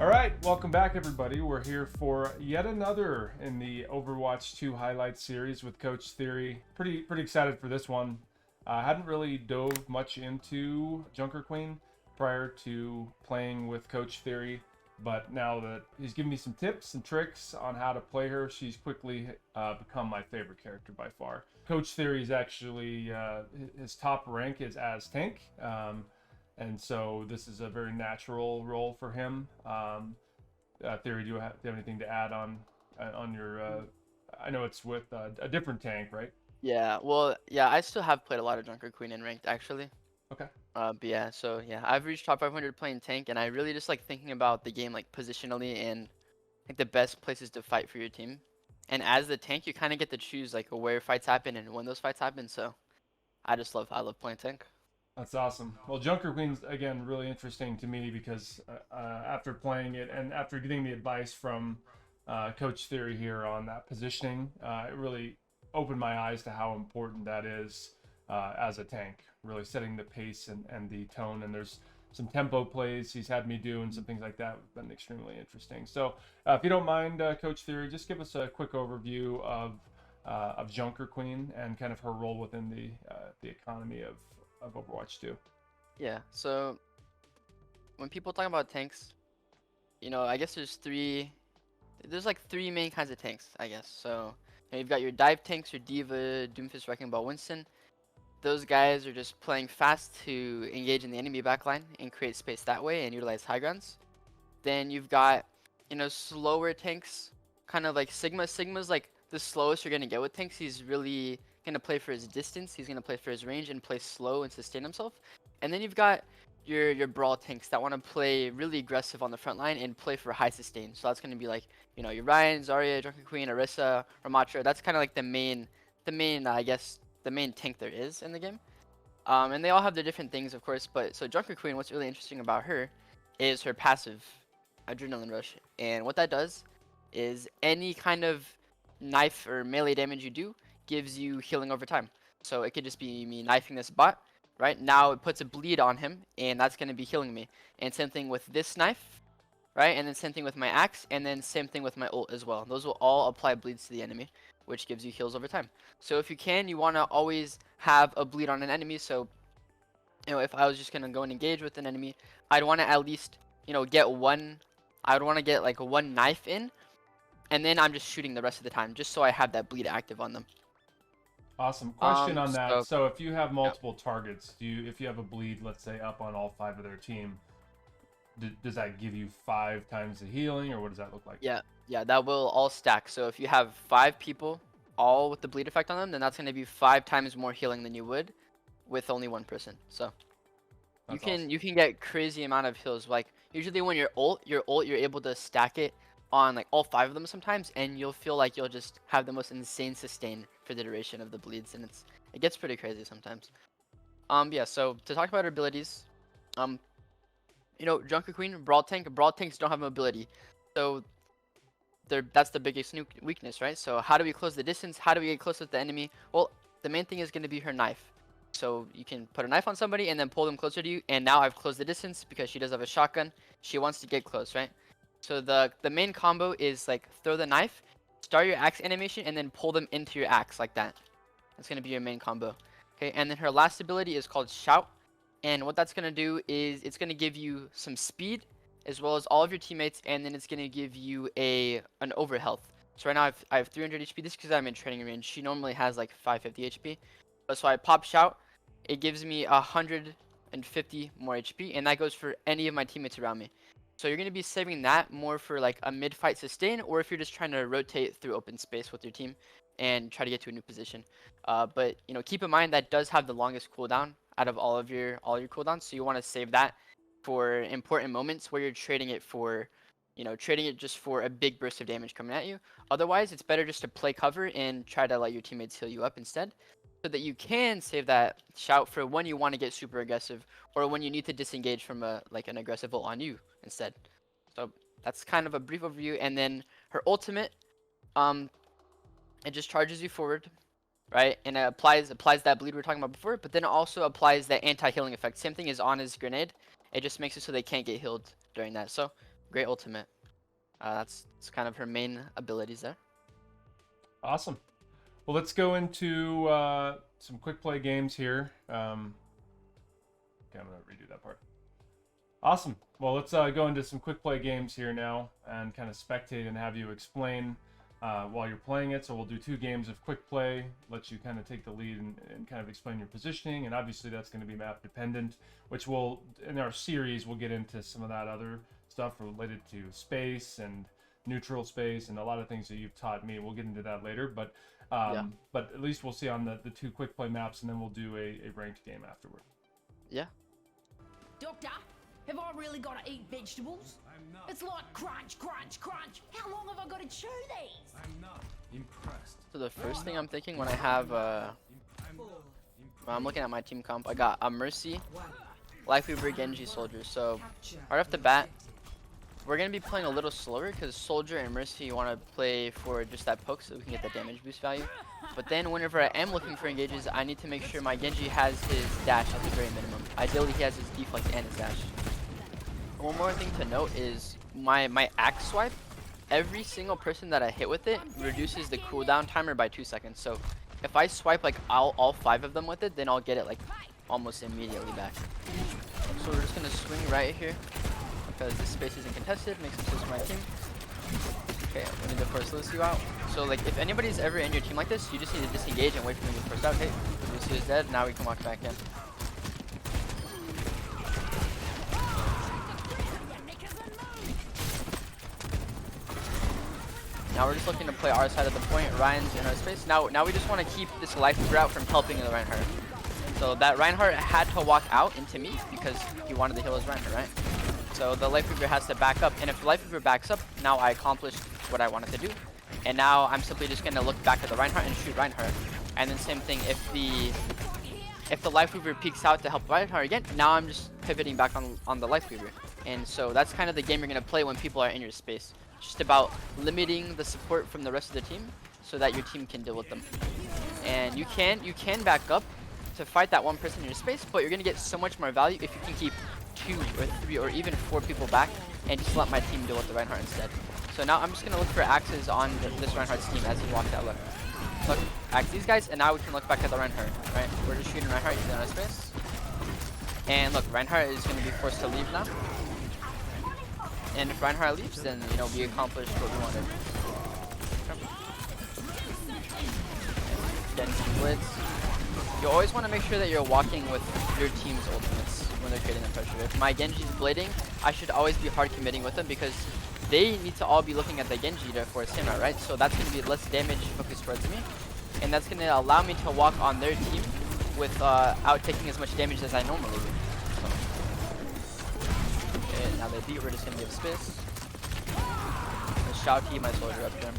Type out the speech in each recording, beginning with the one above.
All right, welcome back, everybody. We're here for yet another in the Overwatch 2 highlight series with Coach Theory. Pretty excited for this one. I hadn't really dove much into Junker Queen prior to playing with Coach Theory, but now that he's given me some tips and tricks on how to play her, she's quickly become my favorite character by far. Coach Theory is actually his top rank is as tank. And so this is a very natural role for him. Theory, do you have anything to add on your? I know it's with a different tank, right? Yeah, well, yeah, I still have played a lot of Junker Queen in ranked actually. Okay. But yeah, so yeah, I've reached top 500 playing tank, and I really just like thinking about the game like positionally and like the best places to fight for your team. And as the tank, you kind of get to choose like where fights happen and when those fights happen. So I love playing tank. That's awesome. Well, Junker Queen's again really interesting to me because after playing it and after getting the advice from Coach Theory here on that positioning, it really opened my eyes to how important that is as a tank. Really setting the pace and the tone. And there's some tempo plays he's had me do and some things like that have been extremely interesting. So, if you don't mind, Coach Theory, just give us a quick overview of Junker Queen and kind of her role within the economy of Overwatch 2. Yeah, so when people talk about tanks, I guess there's like three main kinds of tanks, I guess. So you've got your dive tanks, your Diva, Doomfist, Wrecking Ball, Winston. Those guys are just playing fast to engage in the enemy backline and create space that way and utilize high grounds. Then you've got, slower tanks, kind of like Sigma. Sigma's like the slowest you're gonna get with tanks. He's really gonna play for his distance. He's gonna play for his range and play slow and sustain himself. And then you've got your brawl tanks that want to play really aggressive on the front line and play for high sustain. So that's gonna be like, your Ryan, Zarya, Drunken Queen, Orisa, Ramatra. That's kind of like I guess the main tank there is in the game. And they all have their different things, of course. But so Drunken Queen, what's really interesting about her is her passive, Adrenaline Rush. And what that does is any kind of knife or melee damage you do gives you healing over time. So it could just be me knifing this bot, right? Now it puts a bleed on him, and that's going to be healing me. And same thing with this knife, right? And then same thing with my axe, and then same thing with my ult as well. Those will all apply bleeds to the enemy, which gives you heals over time. So if you can, you want to always have a bleed on an enemy. So, if I was just going to go and engage with an enemy, I'd want to at least, get one, I would want to get like one knife in, and then I'm just shooting the rest of the time, just so I have that bleed active on them. Awesome. Question on that. So So if you have yeah, multiple targets, if you have a bleed, let's say up on all five of their team, does that give you 5 times the healing, or what does that look like? yeah, that will all stack. So if you have 5 people, all with the bleed effect on them, then that's going to be 5 times more healing than you would with only one person. So you That's can awesome. you can get crazy amount of heals. Like usually when you're able to stack it on like all 5 of them sometimes, and you'll feel like you'll just have the most insane sustain for the duration of the bleeds, and it gets pretty crazy sometimes. Yeah. So to talk about her abilities, um, Junker Queen, Brawl Tank. Brawl Tanks don't have mobility, so that's the biggest weakness, right? So how do we close the distance? How do we get close with the enemy? Well, the main thing is going to be her knife. So you can put a knife on somebody and then pull them closer to you. And now I've closed the distance because she does have a shotgun. She wants to get close, right? So the main combo is like throw the knife, start your axe animation, and then pull them into your axe like that. That's going to be your main combo. Okay, and then her last ability is called Shout. And what that's going to do is it's going to give you some speed as well as all of your teammates, and then it's going to give you an over health. So right now I have 300 HP. This is because I'm in training range. She normally has like 550 HP. But so I pop Shout. It gives me 150 more HP, and that goes for any of my teammates around me. So you're going to be saving that more for like a mid-fight sustain, or if you're just trying to rotate through open space with your team and try to get to a new position. But keep in mind that does have the longest cooldown out of all your cooldowns, so you want to save that for important moments where you're trading it for, trading it just for a big burst of damage coming at you. Otherwise, it's better just to play cover and try to let your teammates heal you up instead, so that you can save that shout for when you want to get super aggressive or when you need to disengage from an aggressive ult on you instead. So that's kind of a brief overview. And then her ultimate, it just charges you forward, right? And it applies that bleed we were talking about before, but then it also applies that anti-healing effect. Same thing as on his grenade. It just makes it so they can't get healed during that. So great ultimate. That's kind of her main abilities there. Awesome. Well, let's go into some quick play games here. Okay, I'm gonna redo that part. Awesome. Well, let's go into some quick play games here now and kind of spectate and have you explain while you're playing it. So we'll do 2 games of quick play, let you kind of take the lead and kind of explain your positioning. And obviously that's going to be map dependent, which will, in our series, we'll get into some of that other stuff related to space and neutral space and a lot of things that you've taught me. We'll get into that later, but at least we'll see on the 2 quick play maps, and then we'll do a ranked game afterward. Yeah. Doctor, have I really got to eat vegetables? I'm not. It's like crunch, crunch, crunch. How long have I got to chew these? I'm not impressed. So the first thing I'm thinking when I have when I'm looking at my team comp, I got a Mercy, Lifeweaver, Genji, Soldier. So right off the bat, we're gonna be playing a little slower because Soldier and Mercy want to play for just that poke so we can get the damage boost value. But then whenever I am looking for engages, I need to make sure my Genji has his dash at the very minimum. Ideally, he has his deflect and his dash. One more thing to note is my axe swipe. Every single person that I hit with it reduces the cooldown timer by 2 seconds. So if I swipe like all 5 of them with it, then I'll get it like almost immediately back. So we're just gonna swing right here because this space isn't contested. Makes sense for my team. Okay, we need to force Lucio out. So like if anybody's ever in your team like this, you just need to disengage and wait for them to force out. Okay, Lucio is dead. Now we can walk back in. Now we're just looking to play our side of the point. Ryan's in our space. Now we just want to keep this Lifeweaver out from helping the Reinhardt. So that Reinhardt had to walk out into me because he wanted to heal his Reinhardt, right? So the Lifeweaver has to back up, and if the Lifeweaver backs up, now I accomplished what I wanted to do. And now I'm simply just going to look back at the Reinhardt and shoot Reinhardt. And then same thing, if the Lifeweaver peeks out to help Reinhardt again, now I'm just pivoting back on the Lifeweaver. And so that's kind of the game you're going to play when people are in your space. Just about limiting the support from the rest of the team so that your team can deal with them. And you can back up to fight that one person in your space, but you're going to get so much more value if you can keep 2 or 3 or even 4 people back and just let my team deal with the Reinhardt instead. So now I'm just going to look for axes on this Reinhardt's team as he walks out. Look, axe these guys, and now we can look back at the Reinhardt, right? We're just shooting Reinhardt, he's in our space. And look, Reinhardt is going to be forced to leave now. And if Reinhardt leaves, then, you know, we accomplished what we wanted. Getting some blitz. You always want to make sure that you're walking with your team's ultimates when they're creating the pressure. If my Genji's blading, I should always be hard committing with them because they need to all be looking at the Genji to force him out, right? So that's going to be less damage focused towards me. And that's going to allow me to walk on their team without taking as much damage as I normally would. Now they beat, we're just gonna give space. Let's shout team my soldier up there.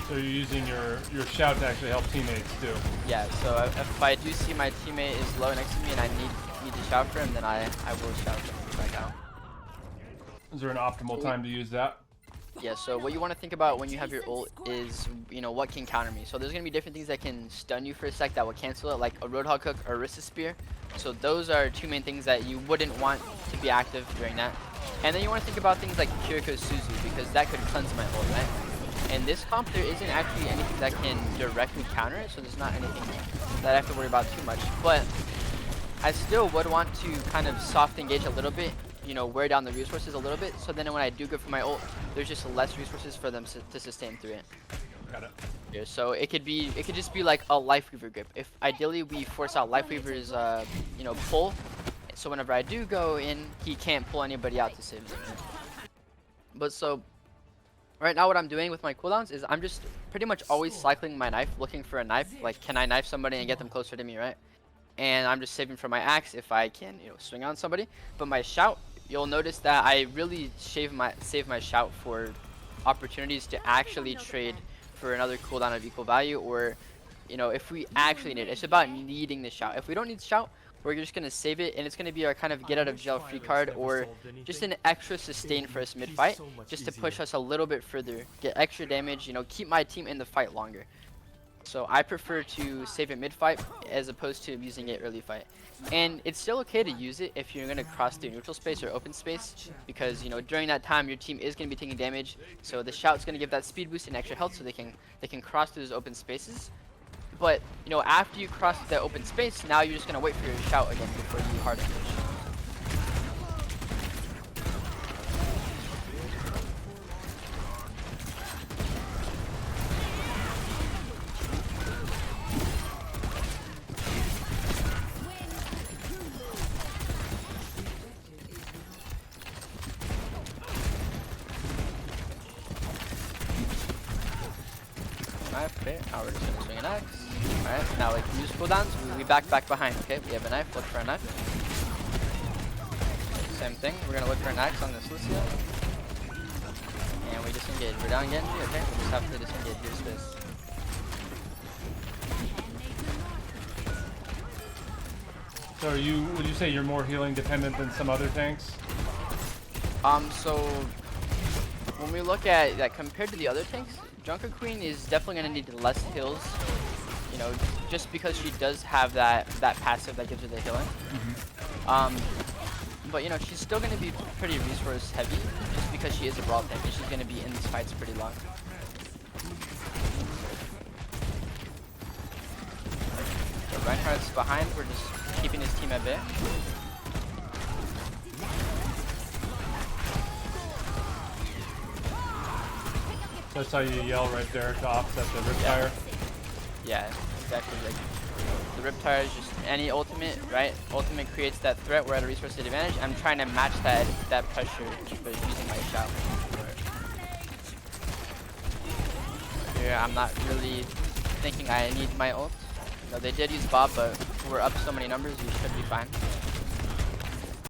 So you're using your shout to actually help teammates too. Yeah, so if I do see my teammate is low next to me and I need to shout for him, then I will shout him back out. Is there an optimal time to use that? Yeah, so what you want to think about when you have your ult is, you know, what can counter me. So there's going to be different things that can stun you for a sec that will cancel it, like a Roadhog Hook or Orisa Spear. So those are 2 main things that you wouldn't want to be active during that. And then you want to think about things like Kiriko's Suzu, because that could cleanse my ult, right? In this comp, there isn't actually anything that can directly counter it, so there's not anything that I have to worry about too much. But I still would want to kind of soft engage a little bit, you know, wear down the resources a little bit, so then when I do go for my ult, there's just less resources for them to sustain through it. Got it. Yeah, so it could just be like a Lifeweaver grip. If ideally we force out Lifeweaver's you know, pull, so whenever I do go in, he can't pull anybody out to save him. But so right now what I'm doing with my cooldowns is I'm just pretty much always cycling my knife, looking for a knife. Like, can I knife somebody and get them closer to me, right? And I'm just saving for my axe if I can, you know, swing on somebody. But my shout, you'll notice that I really save my shout for opportunities to actually trade for another cooldown of equal value, or, you know, if we actually need it. It's about needing the shout. If we don't need shout, we're just gonna save it, and it's gonna be our kind of get out of jail free card, or just an extra sustain for us mid fight, just to push us a little bit further, get extra damage, you know, keep my team in the fight longer. So I prefer to save it mid-fight as opposed to using it early fight. And it's still okay to use it if you're going to cross through neutral space or open space, because you know during that time your team is going to be taking damage. So the shout's going to give that speed boost and extra health so they can cross through those open spaces. But you know after you cross that open space, now you're just going to wait for your shout again before you hard engage. Okay, now we're just gonna swing an axe. Alright, now like use cooldowns, we back behind, okay? We have a knife, look for a knife. Same thing, we're gonna look for an axe on this Lucio. And we disengage. We're down Genji, okay? We just have to disengage, use this. So would you say you're more healing dependent than some other tanks? So when we look at that compared to the other tanks, Junker Queen is definitely gonna need less heals, you know, just because she does have that passive that gives her the healing. But you know, she's still gonna be pretty resource heavy, just because she is a brawl tank and she's gonna be in these fights pretty long. So Reinhardt's behind, we're just keeping his team at bay. So I saw you yell right there to offset the riptire. Yeah, exactly. Like the riptire is just any ultimate, right? Ultimate creates that threat. We're at a resource advantage. I'm trying to match that pressure by using my shout. Here, I'm not really thinking I need my ult. No, they did use Bob, but we're up so many numbers, we should be fine.